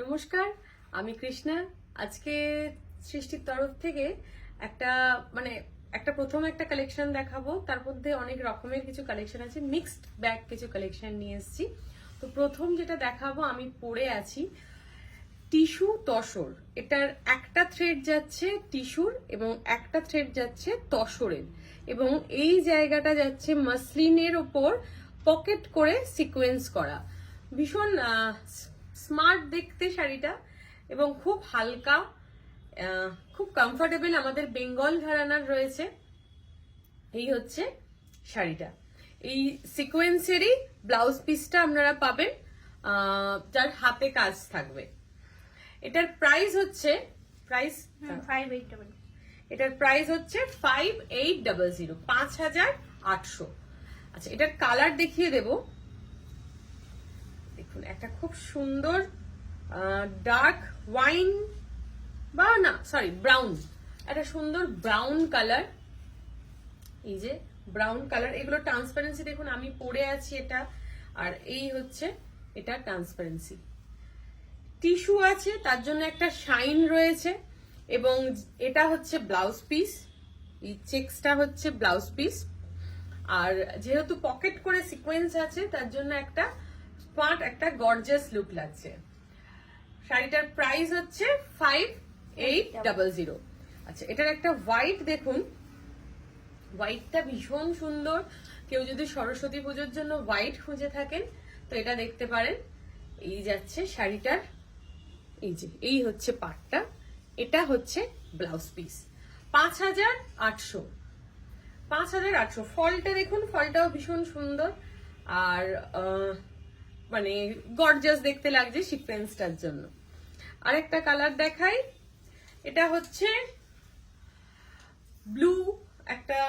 নমস্কার, আমি কৃষ্ণা। আজকে সৃষ্টির তরফ থেকে প্রথম একটা কালেকশন দেখাবো। তার মধ্যে অনেক রকমের কিছু কালেকশন আছে, মিক্সড ব্যাগ কিছু কালেকশন নিয়ে এসেছি। তো প্রথম যেটা দেখাবো, আমি পরে আছি টিস্যু তসর। এটার একটা থ্রেড যাচ্ছে টিস্যুর এবং একটা থ্রেড যাচ্ছে তসরের, এবং এই জায়গাটা যাচ্ছে মাসলিনের ওপর পকেট করে সিকোয়েন্স করা। ভীষণ স্মার্ট দেখতে শাড়িটা এবং খুব হালকা, খুব কমফোর্টেবল। আমাদের বেঙ্গল ঘরানার রয়েছে। এই হচ্ছে শাড়িটা। এই সিকোয়েন্সেরই ব্লাউজ পিসটা আপনারা পাবেন, যার হাতে কাজ থাকবে। এটার প্রাইস হচ্ছে 5800, 5800। আচ্ছা, এটার কালার দেখিয়ে দেব। দেখুন, একটা খুব সুন্দর ডার্ক ওয়াইন ব্রাউন, একটা সুন্দর ব্রাউন কালার। এই যে ব্রাউন কালার, এগুলো ট্রান্সপারেন্সি দেখুন, আমি পরে আছি এটা। আর এই হচ্ছে এটা ট্রান্সপারেন্সি। টিস্যু আছে, তার জন্য একটা শাইন রয়েছে, এবং এটা হচ্ছে ব্লাউজ পিস। এই চেকসটা হচ্ছে ব্লাউজ পিস। আর যেহেতু পকেট করে সিকোয়েন্স আছে, তার জন্য একটা স্মার্ট, একটা গর্জিয়াস লুক লাগছে। শাড়িটার প্রাইস হচ্ছে 5800। আচ্ছা, এটার একটা হোয়াইট দেখুন, হোয়াইটটা ভীষণ সুন্দর। কেউ যদি সরস্বতী পুজোর জন্য হোয়াইট খুঁজে থাকেন তো এটা দেখতে পারেন। এই যাচ্ছে শাড়িটার, এই হচ্ছে পাটটা, এটা হচ্ছে ব্লাউজ পিস। 5800। ফলটা দেখুন, ফলটাও ভীষণ সুন্দর আর মানে গর্জাস দেখতে লাগছে সিকোয়েন্সটার জন্য। আরেকটা কালার দেখাই, এটা হচ্ছে ব্লু, একটা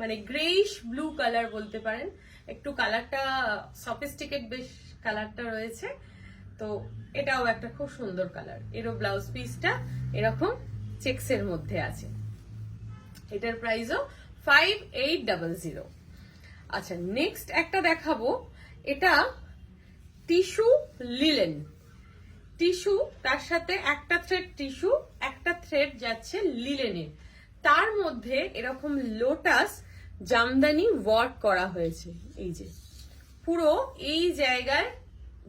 মানে গ্রেইশ ব্লু কালার বলতে পারেন। একটু কালারটা সফিস্টিকেট বেশ কালারটা রয়েছে। তো এটাও একটা খুব সুন্দর কালার। এরও ব্লাউজ পিসটা এরকম চেকসের মধ্যে আছে। এটার প্রাইসও 5800। আচ্ছা, নেক্সট একটা দেখাবো। এটা টিস্যু লিলেন, টিস্যু, তার সাথে একটা থ্রেড টিস্যু, একটা থ্রেড যাচ্ছে লিলেনের। তার মধ্যে এরকম লোটাস জামদানি ওয়ার্ক করা হয়েছে। এই যে পুরো এই জায়গায়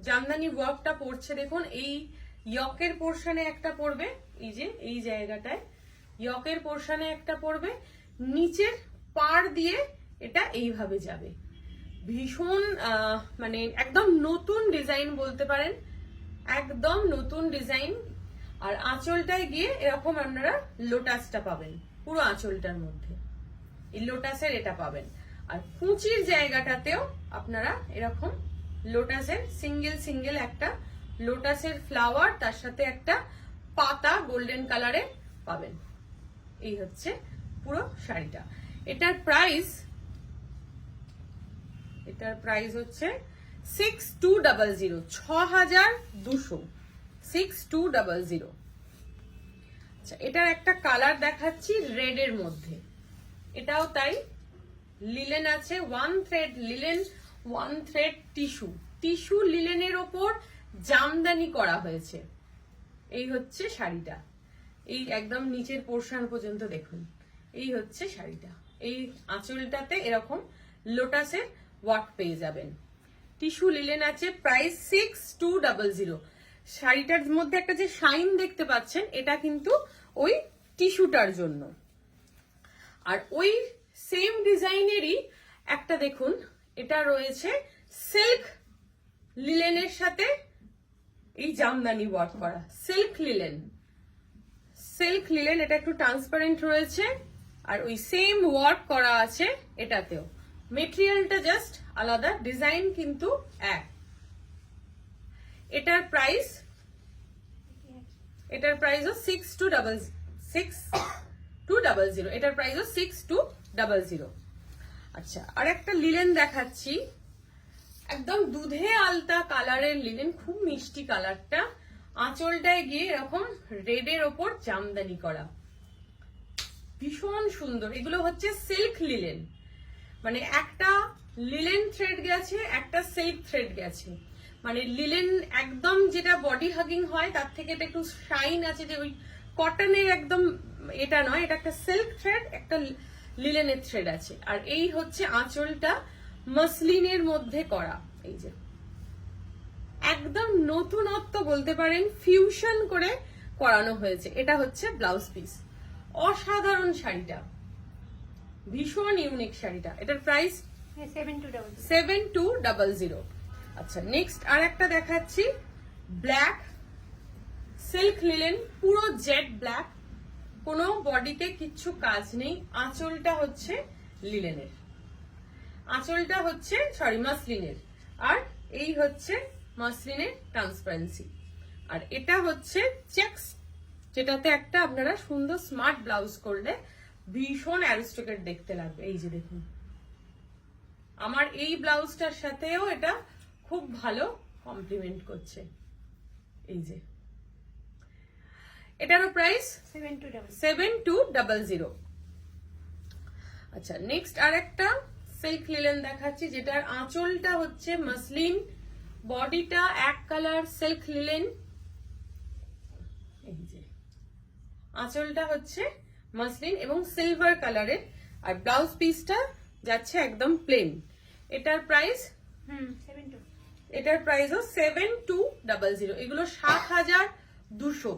জামদানি ওয়ার্কটা পড়ছে দেখুন। এই ইয়কের পোর্শনে একটা পড়বে, এই যে এই জায়গাটায় ইয়কের পোর্শনে একটা পড়বে, নিচের পাড় দিয়ে এটা এইভাবে যাবে। ভীষণ মানে একদম নতুন ডিজাইন বলতে পারেন, একদম নতুন ডিজাইন। আর আঁচলটায় গিয়ে এরকম আপনারা লোটাসটা পাবেন পুরো আঁচলটার মধ্যে, এই লোটাসের এটা পাবেন। আর কুঁচির জায়গাটাতেও আপনারা এরকম লোটাসের সিঙ্গেল একটা লোটাসের ফ্লাওয়ার, তার সাথে একটা পাতা গোল্ডেন কালারে পাবেন। এই হচ্ছে পুরো শাড়িটা। এটার প্রাইস হচ্ছে 6200, 6200, 6200। আচ্ছা, এটার একটা কালার দেখাচ্ছি রেড এর মধ্যে। এটাও তাই, লিলেন আছে, one thread linen, one thread tissue. Tissue লিলেনের ওপর জামদানি করা হয়েছে। এই হচ্ছে শাড়িটা। এই একদম নিচের পোর্শন পর্যন্ত দেখুন। এই হচ্ছে শাড়িটা। এই আঁচলটাতে এরকম লোটাসের ওয়ার্ক পেয়ে যাবেন। টিস্যু লিলেন আছে, প্রাইস 6200। শাড়িটার মধ্যে একটা যে শাইন দেখতে পাচ্ছেন, এটা কিন্তু ওই টিস্যুটার জন্য। আর ওই সেম ডিজাইনেরই একটা দেখুন, এটা রয়েছে সিল্ক লিলেনের সাথে এই জামদানি ওয়ার্ক করা। সিল্ক লিলেন, এটা একটু ট্রান্সপারেন্ট রয়েছে, আর ওই সেম ওয়ার্ক করা আছে এটাতেও। মেটেরিয়ালটা জাস্ট আলাদা, ডিজাইন কিন্তু এক। এটার প্রাইস 6200। এটার প্রাইস 6200। আচ্ছা, আর একটা লিলেন দেখাচ্ছি, একদম দুধে আলতা কালারের লিলেন, খুব মিষ্টি কালারটা। আঁচলটায় গিয়ে এরকম রেডের ওপর জামদানি করা, ভীষণ সুন্দর। এগুলো হচ্ছে সিল্ক লিলেন, মানে একটা লিলেন থ্রেড গেছে, একটা সিল্ক থ্রেড গেছে। মানে লিলেন একদম যেটা বডি হাগিং হয় তার থেকে এটা একটু শাইন আছে, যে ওই কটনের একদম এটা নয়, এটা একটা সিল্ক থ্রেড, একটা লিলেনের থ্রেড আছে। আর এই হচ্ছে আঁচলটা মাসলিনের মধ্যে করা, এই যে একদম নতুনত্ব বলতে পারেন, ফিউশন করে করানো হয়েছে। এটা হচ্ছে ব্লাউজ পিস। অসাধারণ শাড়িটা, ভীষণ ইউনিক শাড়িটা। এটার প্রাইস 7200। আচ্ছা, নেক্সট আর একটা দেখাচ্ছি, ব্ল্যাক সিল্ক লিলেন, পুরো জেড ব্ল্যাক, কোনো বডিতে কিচ্ছু কাজ নেই। আঁচলটা হচ্ছে লিলেনের, আঁচলটা হচ্ছে মাসলিনের, আর এই হচ্ছে মাসলিনের ট্রান্সপারেন্সি। আর এটা হচ্ছে চেকস, যেটাতে একটা আপনারা সুন্দর স্মার্ট ব্লাউজ করলে ভীষণ অ্যারিস্টোক্রেট দেখতে লাগবে। এই যে দেখুন, আমার এই ব্লাউজটার সাথেও এটা খুব ভালো কমপ্লিমেন্ট করছে। এই যে এটারও প্রাইস 7200। আচ্ছা, নেক্সট আর একটা সিল্ক লিলেন দেখাচ্ছি, যেটার আঁচলটা হচ্ছে মাসলিন, বডিটা এক কালার সিল্ক লিলেন। এই যে আঁচলটা হচ্ছে মাসলিন এবং সিলভার কালারের, আর ব্লাউজ পিসটা যাচ্ছে একদম প্লেন। এটার প্রাইস 7200। এগুলো 7200,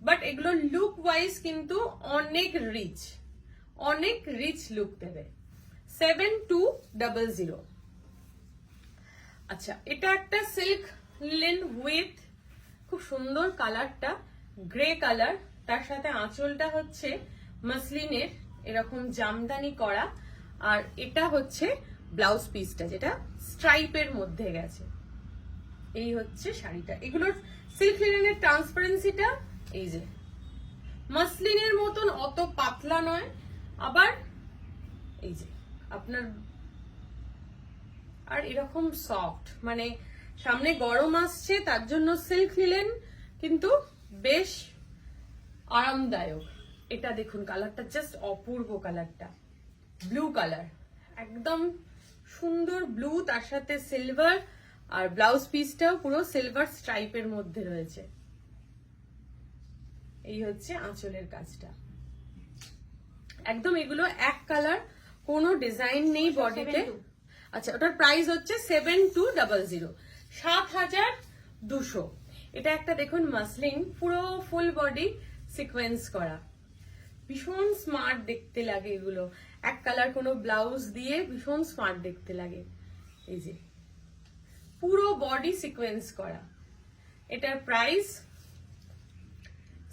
বাট এগুলো লুক ওয়াইজ কিন্তু অনেক রিচ লুক দেবে। 7200। আচ্ছা, এটা একটা সিল্ক লিলেন উইথ খুব সুন্দর কালারটা, গ্রে কালার, তার সাথে আঁচলটা হচ্ছে মাসলিনের এরকম জামদানি করা, আর এটা হচ্ছে ব্লাউজ পিসটা যেটা স্ট্রাইপের মধ্যে গেছে। এই হচ্ছে শাড়িটা। এগুলোর সিল্ক লিনেনের ট্রান্সপারেন্সিটা এই যে মাসলিনের মতন অত পাতলা নয়, আবার এই যে আপনার আর এরকম সফট, মানে সামনে গরম আসছে তার জন্য সিল্ক লিনেন কিন্তু বেশ আরামদায়ক। এটা দেখুন কালারটা জাস্ট অপূর্ব, কালারটা ব্লু কালার, একদম সুন্দর ব্লু, তার সাথে সিলভার, আর ব্লাউজ পিসটাও পুরো সিলভার স্ট্রাইপের মধ্যে রয়েছে। এই হচ্ছে আঁচলের কাজটা, একদম এগুলো এক কালার, কোনো ডিজাইন নেই বডিতে। আচ্ছা, ওটার প্রাইস হচ্ছে 7200, 7200। এটা একটা দেখুন মাসলিন, পুরো ফুল বডি সিকোয়েন্স করা, ভীষণ স্মার্ট দেখতে লাগে এগুলো, এক কালার কোনো ব্লাউজ দিয়ে ভীষণ স্মার্ট দেখতে লাগে। এই যে পুরো বডি সিকোয়েন্স করা। এটার প্রাইস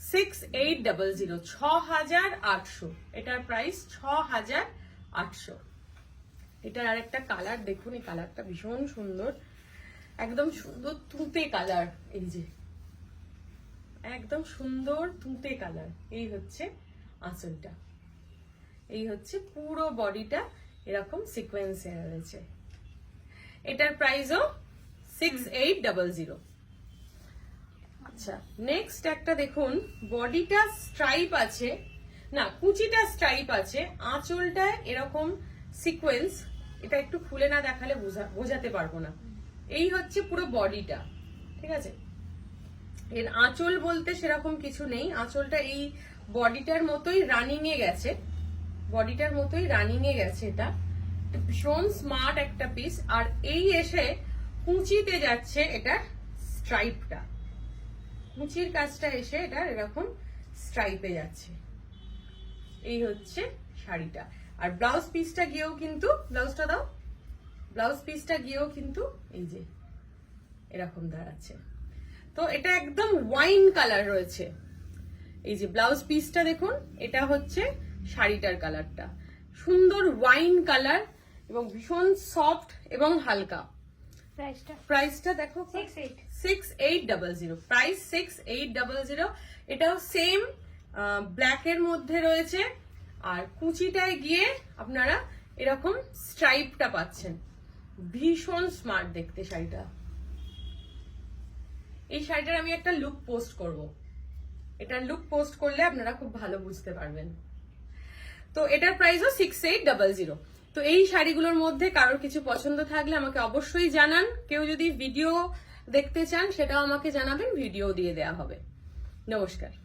6800, 6800। এটার প্রাইস 6800। এটার আর একটা কালার দেখুন, এই কালারটা ভীষণ সুন্দর, একদম সুন্দর তুঁতে কালার। এই যে একদম সুন্দর তুঁতে কালার। এই হচ্ছে আঁচলটা, এই হচ্ছে পুরো বডিটা এরকম সিকোয়েন্সে রয়েছে। এটার প্রাইসও 6800। আচ্ছা, নেক্সট একটা দেখুন, বডিটা স্ট্রাইপ আছে, না কুচিটা স্ট্রাইপ আছে, আঁচলটা এরকম সিকোয়েন্স। এটা একটু খুলে না দেখালে বোঝাতে পারবো না। এই হচ্ছে পুরো বডিটা, ঠিক আছে। এর আঁচল বলতে সেরকম কিছু নেই, আঁচলটা এই বডিটার মতোই রানিং এ গেছে, এটা ভীষণ স্মার্ট একটা পিস। আর এই এসে কুচিতে যাচ্ছে এটা স্ট্রাইপটা, কুচির কাজটা এসে এটা এরকম স্ট্রাইপে যাচ্ছে। এই হচ্ছে শাড়িটা। আর ব্লাউজ পিসটা গিয়েও কিন্তু, ব্লাউজ পিসটা গিয়েও কিন্তু এই যে এরকম দাঁড়াচ্ছে। তো এটা একদম ওয়াইন কালার রয়েছে। এই যে ব্লাউজ পিসটা দেখুন, এটা হচ্ছে শাড়িটার কালারটা, সুন্দর ওয়াইন কালার এবং ভীষণ সফট এবং হালকা। প্রাইসটা দেখো 6800, প্রাইস 6800। এটাও সেম ব্ল্যাক এর মধ্যে রয়েছে, আর কুচিটায় গিয়ে আপনারা এরকম স্ট্রাইপটা পাচ্ছেন, ভীষণ স্মার্ট দেখতে শাড়িটা। এই শাড়িটার আমি একটা লুক পোস্ট করব, এটার লুক পোস্ট করলে আপনারা খুব ভালো বুঝতে পারবেন। তো এটার প্রাইসও 6800। তো এই শাড়িগুলোর মধ্যে কারোর কিছু পছন্দ থাকলে আমাকে অবশ্যই জানান। কেউ যদি ভিডিও দেখতে চান সেটাও আমাকে জানাবেন, ভিডিও দিয়ে দেওয়া হবে। নমস্কার।